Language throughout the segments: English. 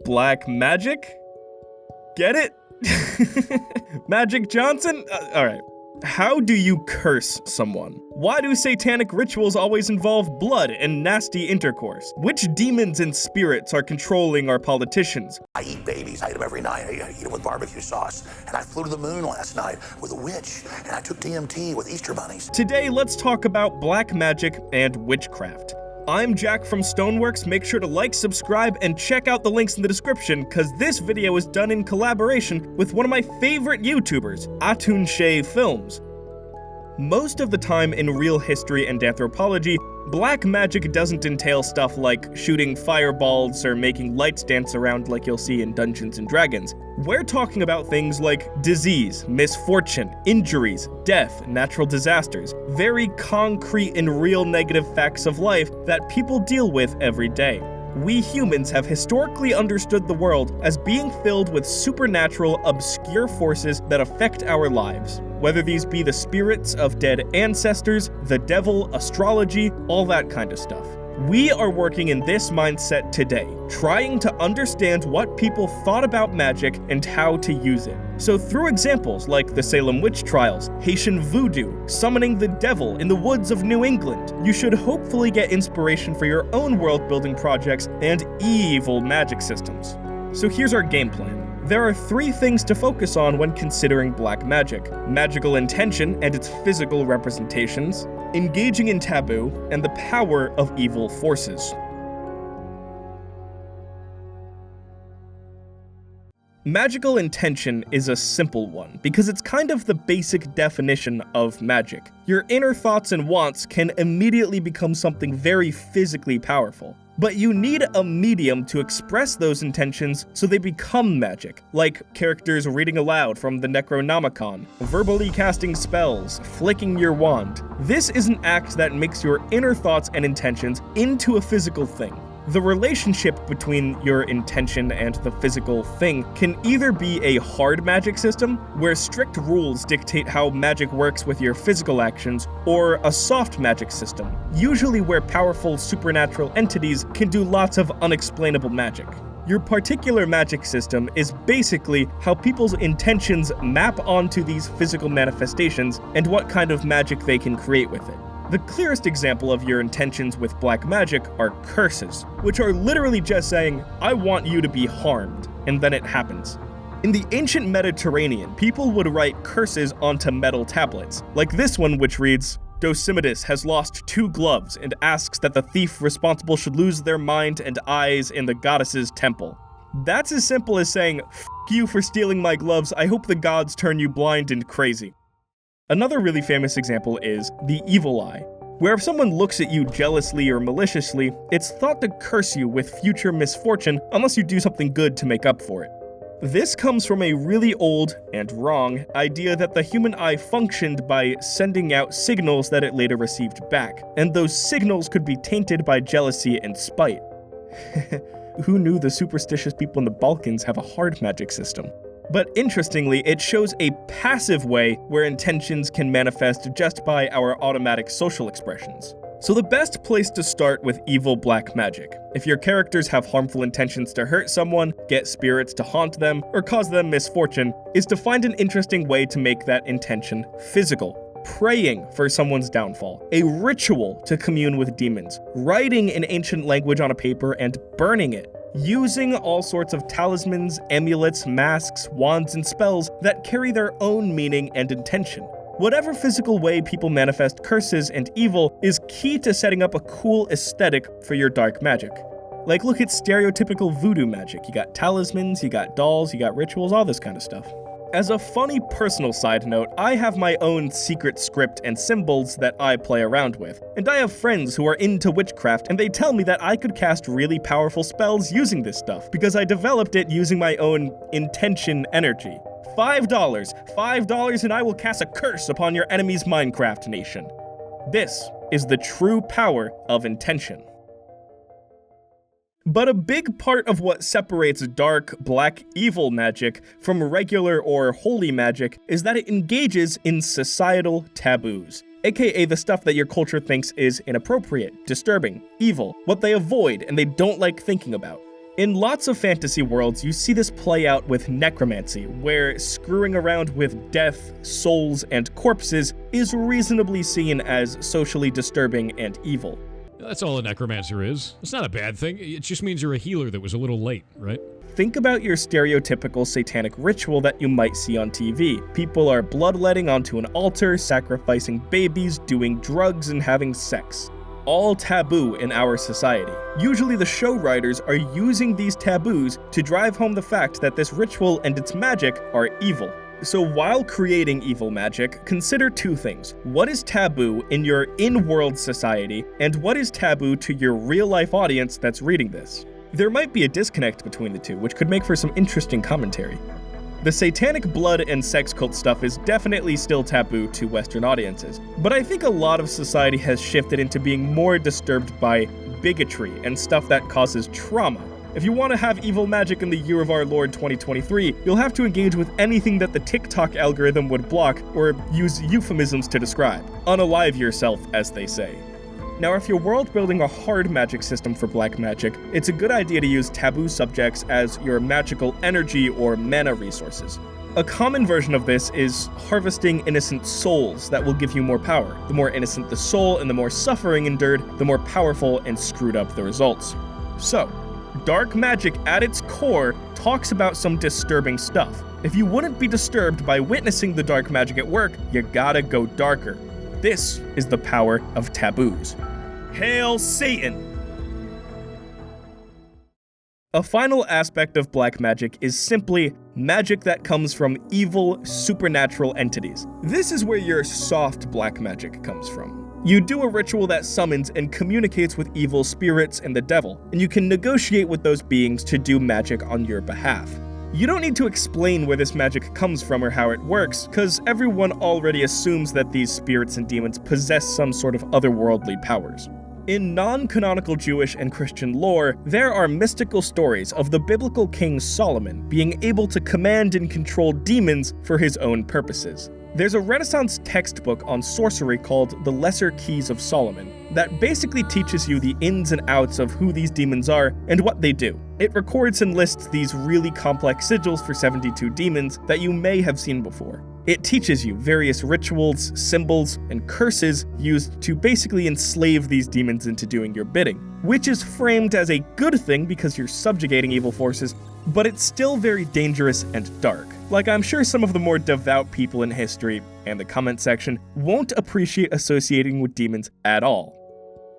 Black magic? Get it? Magic Johnson? Alright. How do you curse someone? Why do satanic rituals always involve blood and nasty intercourse? Which demons and spirits are controlling our politicians? I eat babies. I eat them every night. I eat them with barbecue sauce. And I flew to the moon last night with a witch. And I took DMT with Easter bunnies. Today, let's talk about black magic and witchcraft. I'm Jack from Stoneworks. Make sure to like, subscribe, and check out the links in the description, cause this video is done in collaboration with one of my favorite YouTubers, Atun-Shei Films. Most of the time in real history and anthropology, black magic doesn't entail stuff like shooting fireballs or making lights dance around like you'll see in Dungeons and Dragons. We're talking about things like disease, misfortune, injuries, death, natural disasters, very concrete and real negative facts of life that people deal with every day. We humans have historically understood the world as being filled with supernatural, obscure forces that affect our lives. Whether these be the spirits of dead ancestors, the devil, astrology, all that kind of stuff. We are working in this mindset today, trying to understand what people thought about magic and how to use it. So through examples like the Salem witch trials, Haitian voodoo, summoning the devil in the woods of New England, you should hopefully get inspiration for your own world-building projects and evil magic systems. So here's our game plan. There are 3 things to focus on when considering black magic: magical intention and its physical representations, engaging in taboo, and the power of evil forces. Magical intention is a simple one, because it's kind of the basic definition of magic. Your inner thoughts and wants can immediately become something very physically powerful. But you need a medium to express those intentions so they become magic, like characters reading aloud from the Necronomicon, verbally casting spells, flicking your wand. This is an act that makes your inner thoughts and intentions into a physical thing. The relationship between your intention and the physical thing can either be a hard magic system, where strict rules dictate how magic works with your physical actions, or a soft magic system, usually where powerful supernatural entities can do lots of unexplainable magic. Your particular magic system is basically how people's intentions map onto these physical manifestations and what kind of magic they can create with it. The clearest example of your intentions with black magic are curses, which are literally just saying, I want you to be harmed, and then it happens. In the ancient Mediterranean, people would write curses onto metal tablets, like this one which reads, Docimedes has lost 2 gloves and asks that the thief responsible should lose their mind and eyes in the goddess's temple. That's as simple as saying, F you for stealing my gloves, I hope the gods turn you blind and crazy. Another really famous example is the evil eye, where if someone looks at you jealously or maliciously, it's thought to curse you with future misfortune unless you do something good to make up for it. This comes from a really old, and wrong, idea that the human eye functioned by sending out signals that it later received back, and those signals could be tainted by jealousy and spite. Who knew the superstitious people in the Balkans have a hard magic system? But interestingly, it shows a passive way where intentions can manifest just by our automatic social expressions. So the best place to start with evil black magic, if your characters have harmful intentions to hurt someone, get spirits to haunt them, or cause them misfortune, is to find an interesting way to make that intention physical. Praying for someone's downfall, a ritual to commune with demons, writing an ancient language on a paper and burning it, using all sorts of talismans, amulets, masks, wands, and spells that carry their own meaning and intention. Whatever physical way people manifest curses and evil is key to setting up a cool aesthetic for your dark magic. Like, look at stereotypical voodoo magic. You got talismans, you got dolls, you got rituals, all this kind of stuff. As a funny personal side note, I have my own secret script and symbols that I play around with, and I have friends who are into witchcraft, and they tell me that I could cast really powerful spells using this stuff, because I developed it using my own intention energy. $5 and I will cast a curse upon your enemy's Minecraft nation. This is the true power of intention. But a big part of what separates dark, black, evil magic from regular or holy magic is that it engages in societal taboos, aka the stuff that your culture thinks is inappropriate, disturbing, evil, what they avoid and they don't like thinking about. In lots of fantasy worlds, you see this play out with necromancy, where screwing around with death, souls, and corpses is reasonably seen as socially disturbing and evil. That's all a necromancer is. It's not a bad thing. It just means you're a healer that was a little late, right? Think about your stereotypical satanic ritual that you might see on TV. People are bloodletting onto an altar, sacrificing babies, doing drugs, and having sex. All taboo in our society. Usually the show writers are using these taboos to drive home the fact that this ritual and its magic are evil. So while creating evil magic, consider two things. What is taboo in your in-world society, and what is taboo to your real-life audience that's reading this? There might be a disconnect between the two, which could make for some interesting commentary. The satanic blood and sex cult stuff is definitely still taboo to Western audiences, but I think a lot of society has shifted into being more disturbed by bigotry and stuff that causes trauma. If you want to have evil magic in the year of our Lord 2023, you'll have to engage with anything that the TikTok algorithm would block or use euphemisms to describe. Unalive yourself, as they say. Now, if you're world building a hard magic system for black magic, it's a good idea to use taboo subjects as your magical energy or mana resources. A common version of this is harvesting innocent souls that will give you more power. The more innocent the soul and the more suffering endured, the more powerful and screwed up the results. So, dark magic at its core talks about some disturbing stuff. If you wouldn't be disturbed by witnessing the dark magic at work, you gotta go darker. This is the power of taboos. Hail Satan! A final aspect of black magic is simply magic that comes from evil, supernatural entities. This is where your soft black magic comes from. You do a ritual that summons and communicates with evil spirits and the devil, and you can negotiate with those beings to do magic on your behalf. You don't need to explain where this magic comes from or how it works, because everyone already assumes that these spirits and demons possess some sort of otherworldly powers. In non-canonical Jewish and Christian lore, there are mystical stories of the biblical king Solomon being able to command and control demons for his own purposes. There's a Renaissance textbook on sorcery called The Lesser Keys of Solomon that basically teaches you the ins and outs of who these demons are and what they do. It records and lists these really complex sigils for 72 demons that you may have seen before. It teaches you various rituals, symbols, and curses used to basically enslave these demons into doing your bidding, which is framed as a good thing because you're subjugating evil forces, but it's still very dangerous and dark. Like, I'm sure some of the more devout people in history and the comment section won't appreciate associating with demons at all.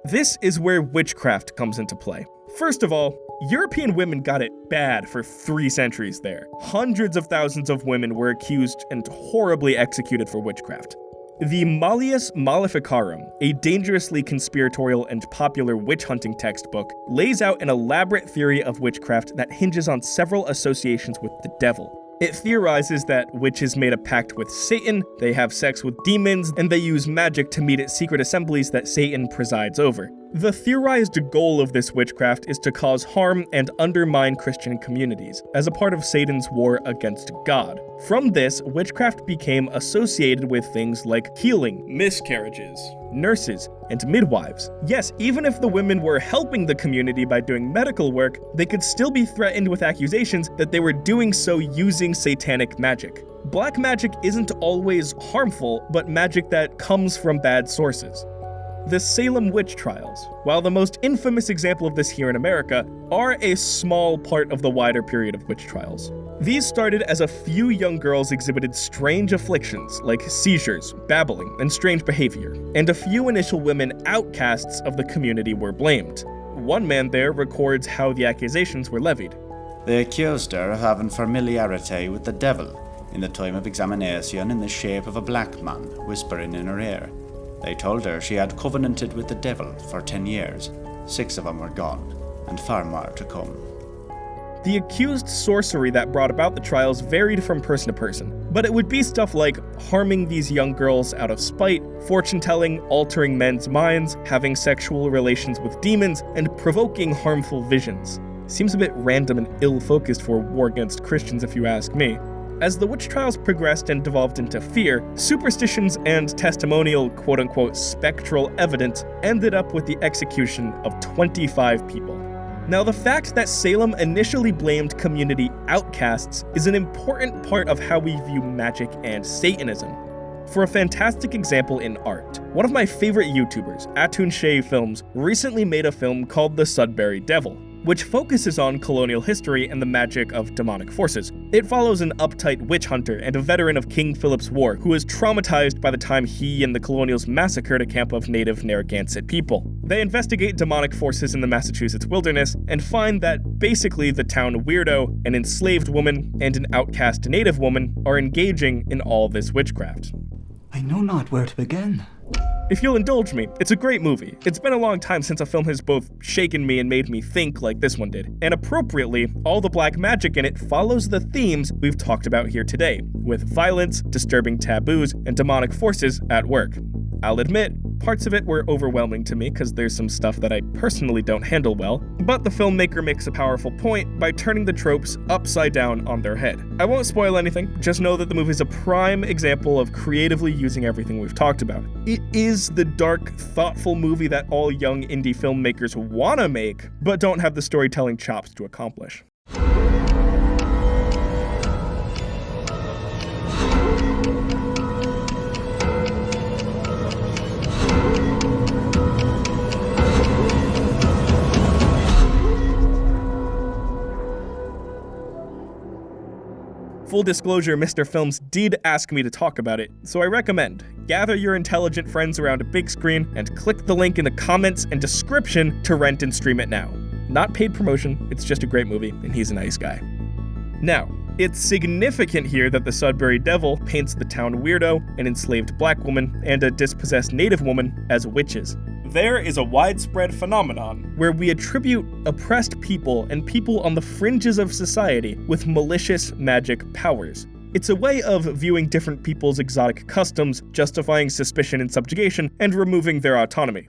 This is where witchcraft comes into play. First of all, European women got it bad for 3 centuries there. Hundreds of thousands of women were accused and horribly executed for witchcraft. The Malleus Maleficarum, a dangerously conspiratorial and popular witch-hunting textbook, lays out an elaborate theory of witchcraft that hinges on several associations with the devil. It theorizes that witches made a pact with Satan, they have sex with demons, and they use magic to meet at secret assemblies that Satan presides over. The theorized goal of this witchcraft is to cause harm and undermine Christian communities, as a part of Satan's war against God. From this, witchcraft became associated with things like healing, miscarriages, nurses, and midwives. Yes, even if the women were helping the community by doing medical work, they could still be threatened with accusations that they were doing so using satanic magic. Black magic isn't always harmful, but magic that comes from bad sources. The Salem witch trials, while the most infamous example of this here in America, are a small part of the wider period of witch trials. These started as a few young girls exhibited strange afflictions like seizures, babbling, and strange behavior, and a few initial women outcasts of the community were blamed. One man there records how the accusations were levied. They accused her of having familiarity with the devil in the time of examination in the shape of a black man whispering in her ear. They told her she had covenanted with the devil for 10 years. 6 of them were gone, and far more to come. The accused sorcery that brought about the trials varied from person to person, but it would be stuff like harming these young girls out of spite, fortune-telling, altering men's minds, having sexual relations with demons, and provoking harmful visions. Seems a bit random and ill-focused for a war against Christians if you ask me. As the witch trials progressed and devolved into fear, superstitions and testimonial quote-unquote spectral evidence ended up with the execution of 25 people. Now, the fact that Salem initially blamed community outcasts is an important part of how we view magic and Satanism. For a fantastic example in art, one of my favorite YouTubers, Atun-Shei Films, recently made a film called The Sudbury Devil, which focuses on colonial history and the magic of demonic forces. It follows an uptight witch hunter and a veteran of King Philip's War who is traumatized by the time he and the colonials massacred a camp of native Narragansett people. They investigate demonic forces in the Massachusetts wilderness and find that basically the town weirdo, an enslaved woman, and an outcast native woman are engaging in all this witchcraft. I know not where to begin. If you'll indulge me, it's a great movie. It's been a long time since a film has both shaken me and made me think like this one did. And appropriately, all the black magic in it follows the themes we've talked about here today, with violence, disturbing taboos, and demonic forces at work. I'll admit, parts of it were overwhelming to me because there's some stuff that I personally don't handle well, but the filmmaker makes a powerful point by turning the tropes upside down on their head. I won't spoil anything, just know that the movie's a prime example of creatively using everything we've talked about. It is the dark, thoughtful movie that all young indie filmmakers want to make, but don't have the storytelling chops to accomplish. Full disclosure, Mr. Films did ask me to talk about it, so I recommend gather your intelligent friends around a big screen and click the link in the comments and description to rent and stream it now. Not paid promotion, it's just a great movie, and he's a nice guy. Now, it's significant here that the Sudbury Devil paints the town weirdo, an enslaved black woman, and a dispossessed native woman as witches. There is a widespread phenomenon where we attribute oppressed people and people on the fringes of society with malicious magic powers. It's a way of viewing different people's exotic customs, justifying suspicion and subjugation, and removing their autonomy.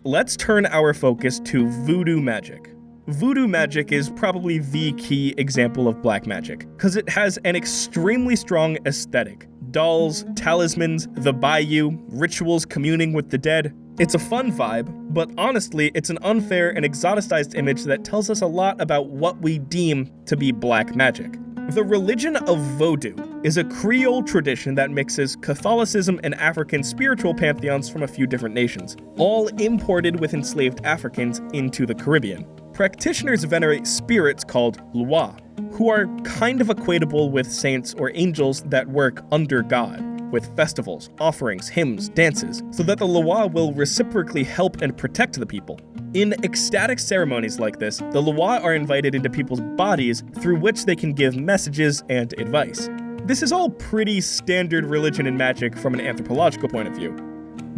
Let's turn our focus to voodoo magic. Voodoo magic is probably the key example of black magic, because it has an extremely strong aesthetic. Dolls, talismans, the bayou, rituals communing with the dead. It's a fun vibe, but honestly, it's an unfair and exoticized image that tells us a lot about what we deem to be black magic. The religion of Vodou is a Creole tradition that mixes Catholicism and African spiritual pantheons from a few different nations, all imported with enslaved Africans into the Caribbean. Practitioners venerate spirits called Loa, who are kind of equatable with saints or angels that work under God, with festivals, offerings, hymns, dances, so that the Loa will reciprocally help and protect the people. In ecstatic ceremonies like this, the Loa are invited into people's bodies through which they can give messages and advice. This is all pretty standard religion and magic from an anthropological point of view.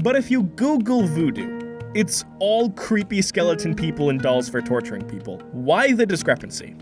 But if you Google voodoo, it's all creepy skeleton people and dolls for torturing people. Why the discrepancy?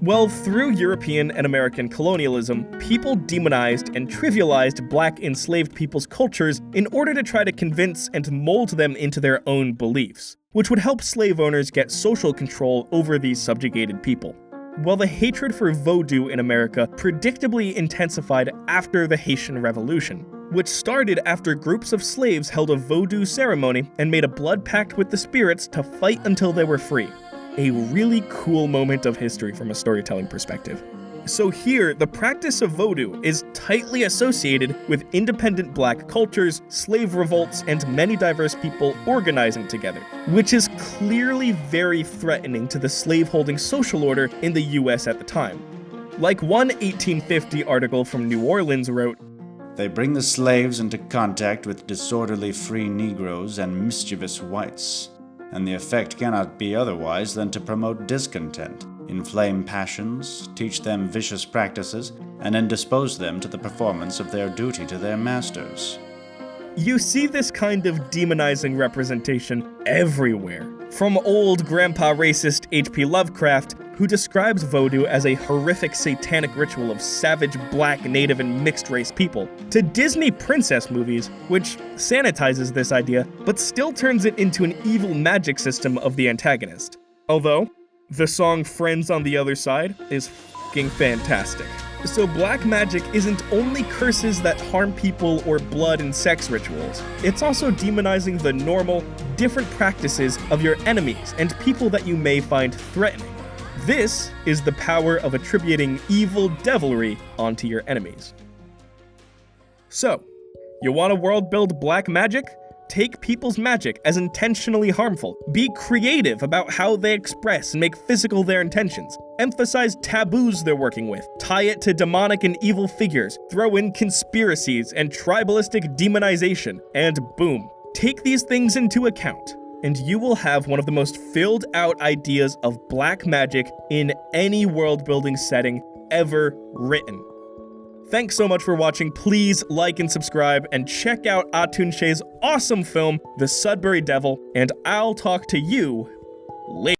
Well, through European and American colonialism, people demonized and trivialized black enslaved people's cultures in order to try to convince and mold them into their own beliefs, which would help slave owners get social control over these subjugated people. Well, the hatred for Vodou in America predictably intensified after the Haitian Revolution, which started after groups of slaves held a Vodou ceremony and made a blood pact with the spirits to fight until they were free. A really cool moment of history from a storytelling perspective. So here, the practice of Vodou is tightly associated with independent black cultures, slave revolts, and many diverse people organizing together, which is clearly very threatening to the slaveholding social order in the US at the time. Like one 1850 article from New Orleans wrote, "They bring the slaves into contact with disorderly free Negroes and mischievous whites, and the effect cannot be otherwise than to promote discontent, inflame passions, teach them vicious practices, and indispose them to the performance of their duty to their masters." You see this kind of demonizing representation everywhere. From old grandpa racist H.P. Lovecraft, who describes Vodou as a horrific satanic ritual of savage black, native, and mixed-race people, to Disney princess movies, which sanitizes this idea, but still turns it into an evil magic system of the antagonist. Although, the song Friends on the Other Side is fucking fantastic. So black magic isn't only curses that harm people or blood and sex rituals, it's also demonizing the normal, different practices of your enemies and people that you may find threatening. This is the power of attributing evil devilry onto your enemies. So, you want to world build black magic? Take people's magic as intentionally harmful. Be creative about how they express and make physical their intentions. Emphasize taboos they're working with. Tie it to demonic and evil figures. Throw in conspiracies and tribalistic demonization. And boom. Take these things into account, and you will have one of the most filled out ideas of black magic in any world building setting ever written. Thanks so much for watching. Please like and subscribe, and check out Atun-Shei's awesome film, The Sudbury Devil, and I'll talk to you later.